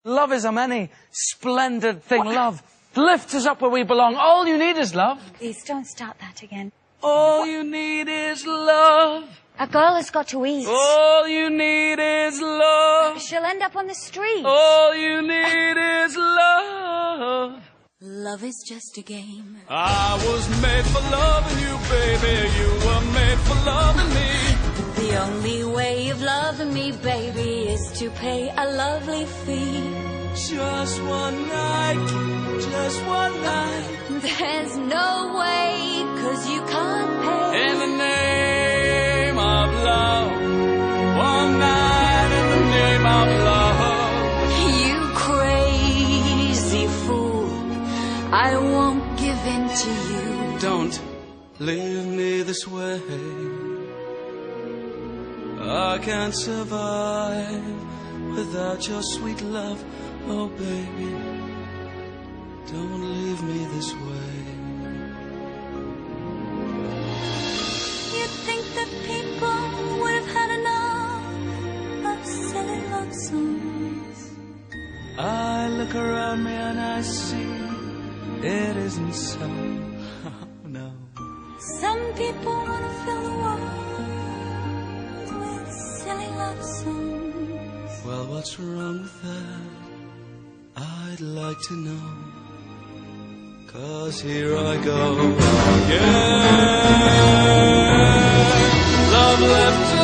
Love is a many splendid thing. Love lifts us up where we belong. All you need is love. Please don't start that again. All you need is love. A girl has got to eat. All you need is love. She'll end up on the street. All you need is love. Love is just a game. I was made for loving you, baby. You were made for loving me. The only way of loving me, baby, is to pay a lovely fee. Just one night, just one night. There's no way, 'cause you can't pay. In the name of love. One night in the name of love. You crazy fool, I won't give in to you. Don't leave me this way. I can't survive without your sweet love. Oh, baby, don't leave me this way. You'd think that people would have had enough of silly love songs. I look around me and I see it isn't so. Oh, no. Some people want to fill the world with silly love songs. Well, what's wrong with that? I'd like to know. 'Cause here I go. Yeah, love left